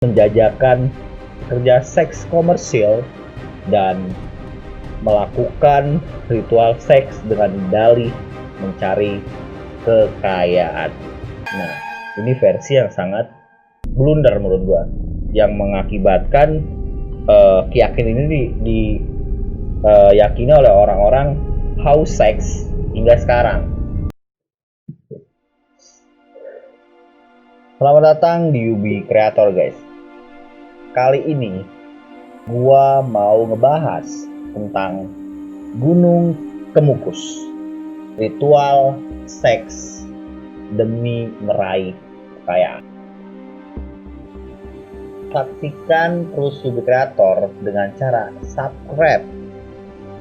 menjajakan kerja seks komersil dan melakukan ritual seks dengan dalih mencari kekayaan. Nah, ini versi yang sangat blunder menurut gua, yang mengakibatkan keyakinan ini diyakini oleh orang-orang haus seks hingga sekarang. Selamat datang di Yubi Creator guys. Kali ini gua mau ngebahas tentang Gunung Kemukus, ritual seks demi meraih kekayaan. Saksikan terus Yubi Creator dengan cara subscribe,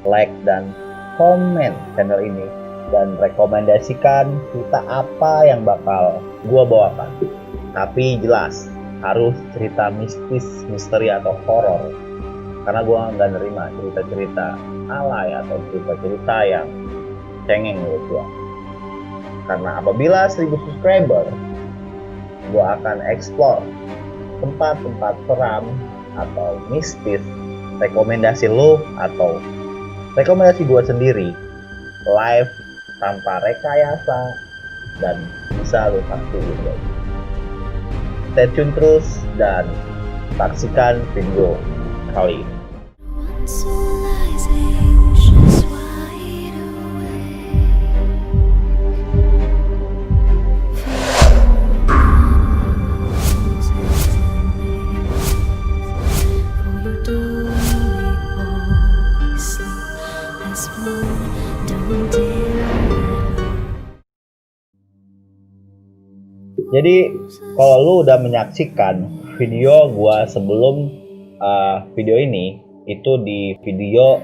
like, dan komen channel ini, dan rekomendasikan cerita apa yang bakal gua bawakan. Tapi jelas harus cerita mistis, misteri, atau horor, karena gue nggak nerima cerita-cerita alay atau cerita-cerita yang cengeng menurut gue. Karena apabila 1000 subscriber, gue akan explore tempat-tempat seram atau mistis, rekomendasi lo atau rekomendasi gue sendiri, live tanpa rekayasa, dan bisa lo saksiin guys. Stay tune terus dan saksikan video kali ini. Jadi kalau lu udah menyaksikan video gua sebelum video ini, itu di video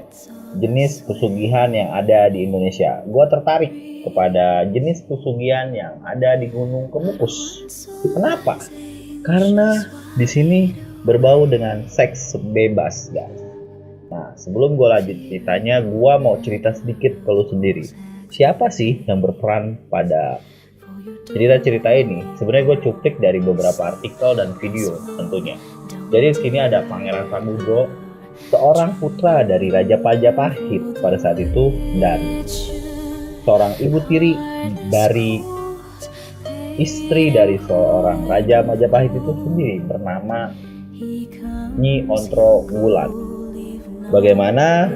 jenis pesugihan yang ada di Indonesia, gua tertarik kepada jenis pesugihan yang ada di Gunung Kemukus. Kenapa? Karena di sini berbau dengan seks bebas guys. Nah, sebelum gua lanjut ceritanya, gua mau cerita sedikit ke lu sendiri. Siapa sih yang berperan pada cerita-cerita ini? Sebenarnya gue cuplik dari beberapa artikel dan video tentunya. Jadi di sini ada Pangeran Samudro, seorang putra dari Raja Majapahit pada saat itu, dan seorang ibu tiri dari istri dari seorang Raja Majapahit itu sendiri bernama Nyi Ontro Wulan. Bagaimana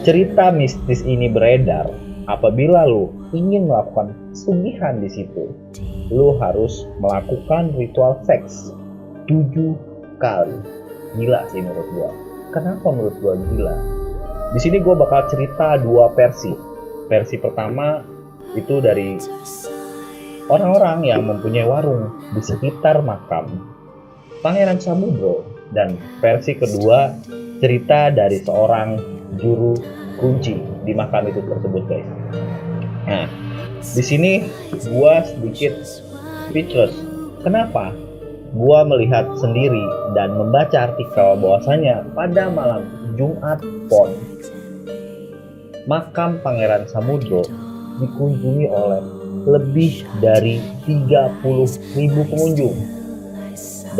cerita mistis ini beredar? Apabila lu ingin melakukan pesugihan di situ, lu harus melakukan ritual seks 7 kali. Gila sih menurut gua. Kenapa menurut gua gila? Di sini gua bakal cerita 2 versi. Versi pertama itu dari orang-orang yang mempunyai warung di sekitar makam Pangeran Samudro, dan versi kedua cerita dari seorang juru kunci di makam itu tersebut guys. Nah, di sini gua sedikit speechless. Kenapa? Gua melihat sendiri dan membaca artikel bahwasanya pada malam Jumat Pon, makam Pangeran Samudro dikunjungi oleh lebih dari 30.000 pengunjung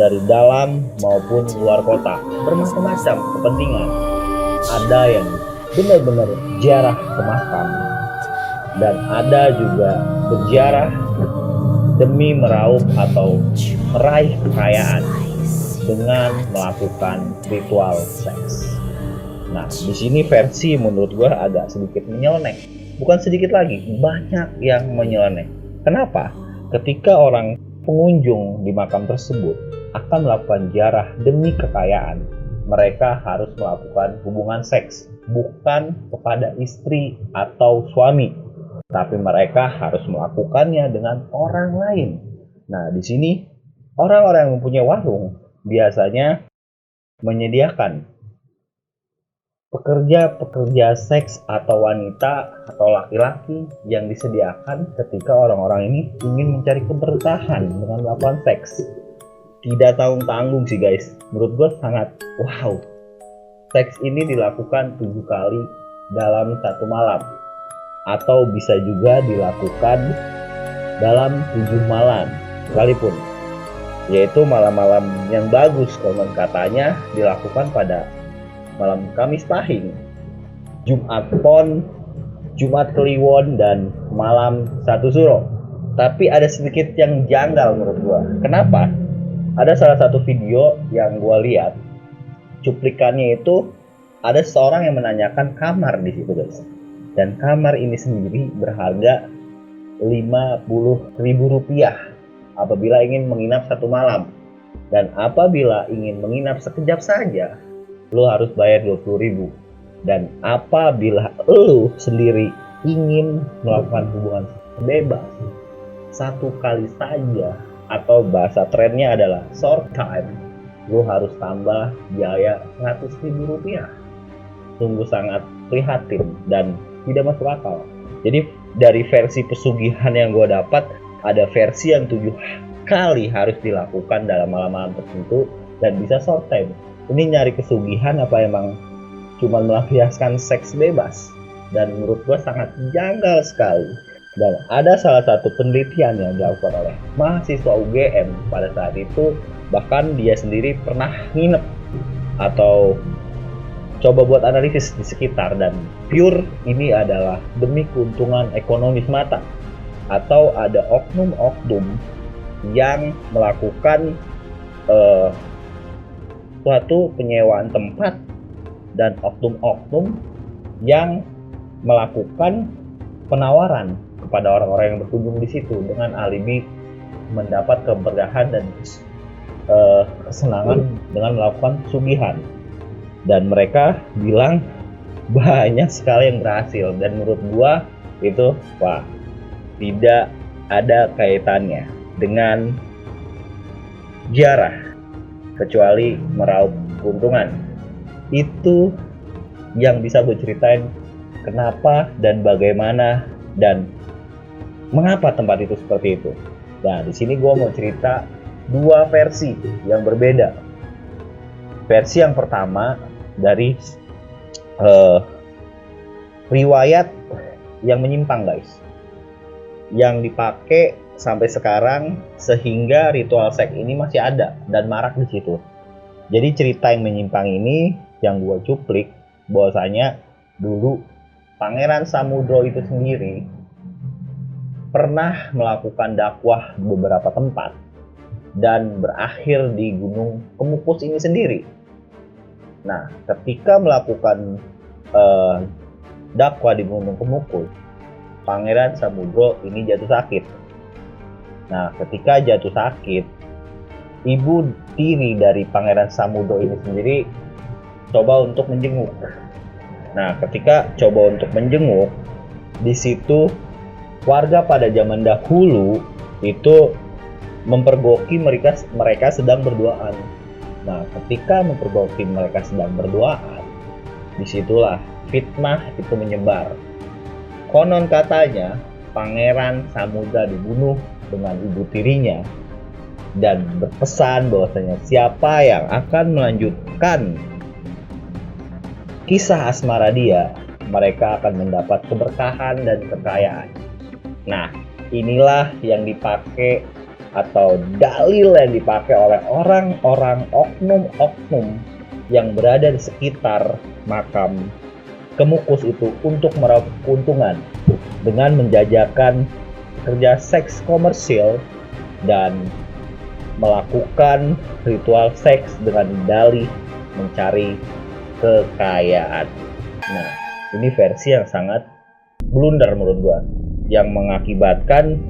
dari dalam maupun luar kota, bermacam-macam kepentingan. Ada yang benar-benar ziarah ke makam, dan ada juga berziarah demi meraup atau meraih kekayaan dengan melakukan ritual seks. Nah, di sini versi menurut gue agak sedikit menyeleneh. Bukan sedikit lagi, banyak yang menyeleneh. Kenapa? Ketika orang pengunjung di makam tersebut akan melakukan ziarah demi kekayaan, mereka harus melakukan hubungan seks bukan kepada istri atau suami, tapi mereka harus melakukannya dengan orang lain. Nah, di sini orang-orang yang mempunyai warung biasanya menyediakan pekerja-pekerja seks atau wanita atau laki-laki yang disediakan ketika orang-orang ini ingin mencari keberkahan dengan melakukan seks. Tidak tanggung-tanggung sih guys, menurut gue sangat wow. Seks ini dilakukan 7 kali dalam 1 malam, atau bisa juga dilakukan dalam 7 malam sekalipun. yaitu malam-malam yang bagus konon katanya dilakukan pada malam Kamis Pahing, Jumat Pon, Jumat Kliwon, dan malam Satu Suro. Tapi ada sedikit yang janggal menurut gua. Kenapa? Ada salah satu video yang gua lihat, cuplikannya itu ada seorang yang menanyakan kamar di situ, guys. Dan kamar ini sendiri berharga Rp50.000 apabila ingin menginap satu malam. Dan apabila ingin menginap sekejap saja, lo harus bayar 20.000. Dan apabila lo sendiri ingin melakukan hubungan bebas satu kali saja, atau bahasa trennya adalah short time, lo harus tambah biaya Rp100.000. Sungguh sangat prihatin dan tidak masuk akal. Jadi dari versi pesugihan yang gue dapat, ada versi yang 7 kali harus dilakukan dalam malam-malam tertentu dan bisa short time. Ini nyari kesugihan apa emang cuma melampiaskan seks bebas? Dan menurut gue sangat janggal sekali. Dan ada salah satu penelitian yang dilakukan oleh mahasiswa UGM pada saat itu, bahkan dia sendiri pernah nginep atau coba buat analisis di sekitar, dan pure ini adalah demi keuntungan ekonomi semata, atau ada oknum-oknum yang melakukan suatu penyewaan tempat dan oknum-oknum yang melakukan penawaran kepada orang-orang yang berkunjung di situ dengan alibi mendapat keberkahan dan kesenangan dengan melakukan pesugihan. Dan mereka bilang banyak sekali yang berhasil, dan menurut gua itu tidak ada kaitannya dengan ziarah kecuali meraup keuntungan. Itu yang bisa gue ceritain kenapa dan bagaimana dan mengapa tempat itu seperti itu. Nah, di sini gue mau cerita dua versi yang berbeda. Versi yang pertama dari riwayat yang menyimpang, guys, yang dipakai sampai sekarang sehingga ritual seks ini masih ada dan marak di situ. Jadi cerita yang menyimpang ini yang gue cuplik bahwasanya dulu Pangeran Samudro itu sendiri pernah melakukan dakwah di beberapa tempat dan berakhir di Gunung Kemukus ini sendiri. Nah, ketika melakukan dakwah di Gunung Kemukus, Pangeran Samudro ini jatuh sakit. Nah, ketika jatuh sakit, ibu tiri dari Pangeran Samudro ini sendiri coba untuk menjenguk. Nah, ketika coba untuk menjenguk, di situ warga pada zaman dahulu itu mempergoki mereka sedang berduaan. Nah, ketika mempergoki mereka sedang berduaan, disitulah fitnah itu menyebar. Konon katanya Pangeran Samudra dibunuh dengan ibu tirinya dan berpesan bahwasanya siapa yang akan melanjutkan kisah asmara dia, mereka akan mendapat keberkahan dan kekayaan. Nah, inilah yang dipakai atau dalil yang dipakai oleh orang-orang oknum-oknum yang berada di sekitar makam Kemukus itu untuk meraup keuntungan dengan menjajakan kerja seks komersil dan melakukan ritual seks dengan dalih mencari kekayaan. Nah, ini versi yang sangat blunder menurut gua, yang mengakibatkan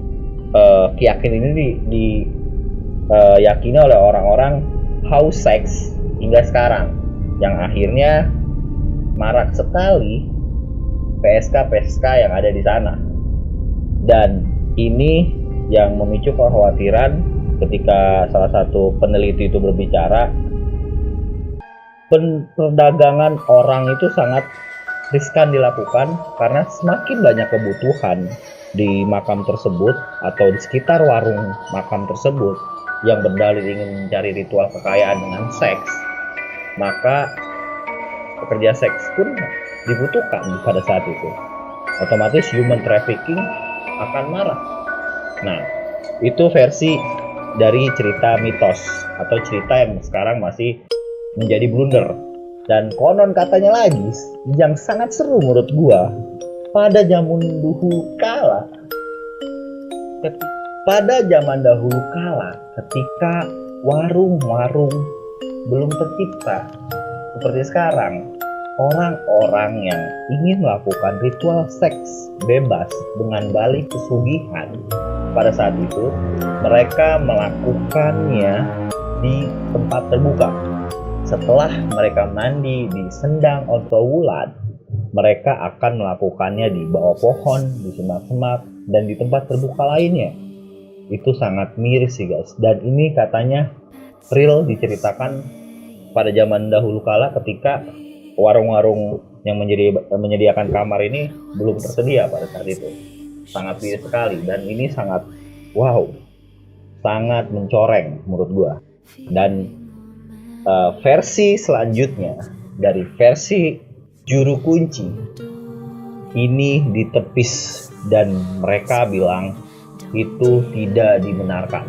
keyakinan ini diyakini oleh orang-orang haus seks hingga sekarang, yang akhirnya marak sekali PSK yang ada di sana. Dan ini yang memicu kekhawatiran ketika salah satu peneliti itu berbicara, perdagangan orang itu sangat riskan dilakukan karena semakin banyak kebutuhan di makam tersebut atau di sekitar warung makam tersebut yang berdalih ingin mencari ritual kekayaan dengan seks, maka pekerja seks pun dibutuhkan pada saat itu. Otomatis human trafficking akan marah. Nah, itu versi dari cerita mitos atau cerita yang sekarang masih menjadi blunder. Dan konon katanya lagi yang sangat seru menurut gua, pada zaman dahulu kala, ketika warung-warung belum tercipta seperti sekarang, orang-orang yang ingin melakukan ritual seks bebas dengan dalih pesugihan pada saat itu, mereka melakukannya di tempat terbuka. Setelah mereka mandi di Sendang Ontrowulan, mereka akan melakukannya di bawah pohon, di semak-semak, dan di tempat terbuka lainnya. Itu sangat miris sih guys. Dan ini katanya real diceritakan pada zaman dahulu kala ketika warung-warung yang menyediakan kamar ini belum tersedia pada saat itu. Sangat miris sekali, dan ini sangat sangat mencoreng menurut gua. Dan versi selanjutnya dari versi juru kunci ini ditepis dan mereka bilang itu tidak dibenarkan.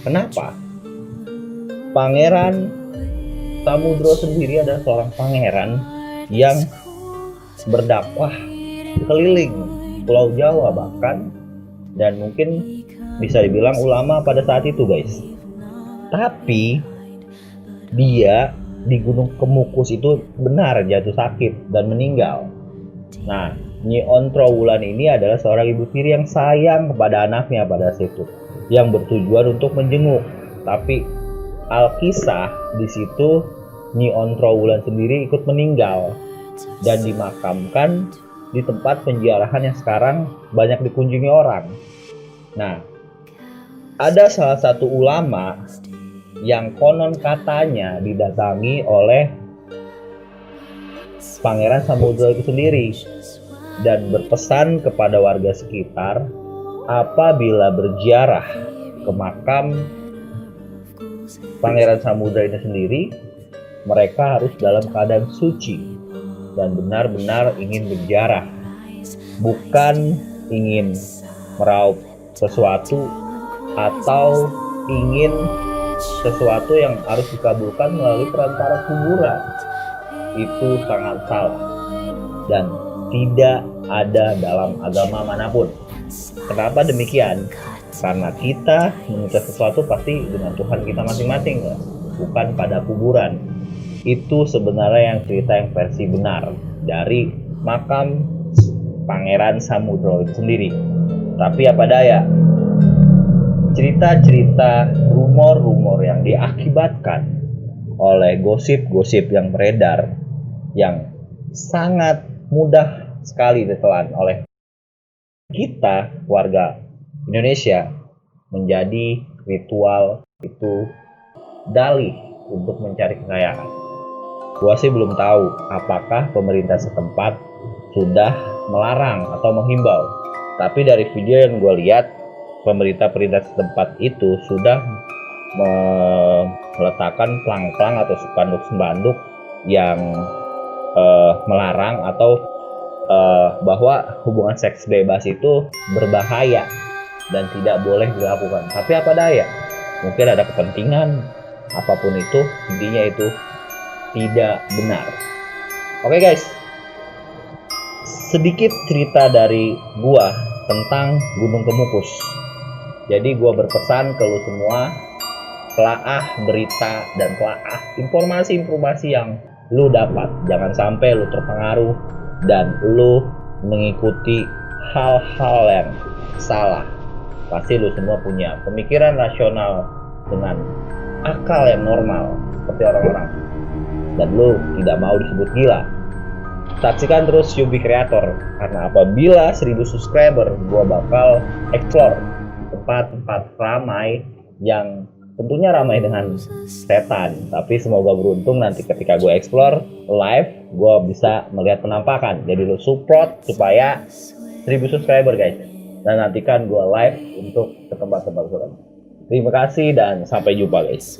Kenapa? Pangeran Samudro sendiri adalah seorang pangeran yang berdakwah keliling Pulau Jawa bahkan, dan mungkin bisa dibilang ulama pada saat itu guys. Tapi dia di Gunung Kemukus itu benar jatuh sakit dan meninggal. Nah, Nyi Ontrowulan ini adalah seorang ibu tiri yang sayang kepada anaknya pada saat itu, yang bertujuan untuk menjenguk. Tapi alkisah di situ Nyi Ontrowulan sendiri ikut meninggal dan dimakamkan di tempat penjarahan yang sekarang banyak dikunjungi orang. Nah, ada salah satu ulama yang konon katanya didatangi oleh Pangeran Samudro itu sendiri dan berpesan kepada warga sekitar apabila berziarah ke makam Pangeran Samudro itu sendiri, mereka harus dalam keadaan suci dan benar-benar ingin berziarah, bukan ingin meraup sesuatu atau ingin sesuatu yang harus dikabulkan melalui perantara kuburan. Itu sangat salah dan tidak ada dalam agama manapun. Kenapa demikian? Karena kita meminta sesuatu pasti dengan Tuhan kita masing-masing, bukan pada kuburan. Itu sebenarnya yang cerita yang versi benar dari makam Pangeran Samudro itu sendiri. Tapi apa daya, cerita-cerita, rumor-rumor yang diakibatkan oleh gosip-gosip yang beredar yang sangat mudah sekali ditelan oleh kita warga Indonesia menjadi ritual itu dalih untuk mencari kekayaan. Gua sih belum tahu apakah pemerintah setempat sudah melarang atau menghimbau, tapi dari video yang gue lihat pemerintah setempat itu sudah meletakkan plang-plang atau spanduk-spanduk yang melarang atau bahwa hubungan seks bebas itu berbahaya dan tidak boleh dilakukan. Tapi apa daya, mungkin ada kepentingan, apapun itu, intinya itu tidak benar. Oke guys, sedikit cerita dari gua tentang Gunung Kemukus. Jadi gua berpesan ke lu semua, telaah berita dan telaah informasi-informasi yang lu dapat. Jangan sampai lu terpengaruh dan lu mengikuti hal-hal yang salah. Pasti lu semua punya pemikiran rasional dengan akal yang normal seperti orang-orang, dan lu tidak mau disebut gila. Saksikan terus Yubi Creator, karena apabila 1000 subscriber gua bakal explore tempat-tempat ramai yang tentunya ramai dengan setan. Tapi semoga beruntung nanti ketika gue explore live, gue bisa melihat penampakan. Jadi lo support supaya 1000 subscriber guys, dan nantikan gue live untuk ke tempat-tempat suram. Terima kasih dan sampai jumpa guys.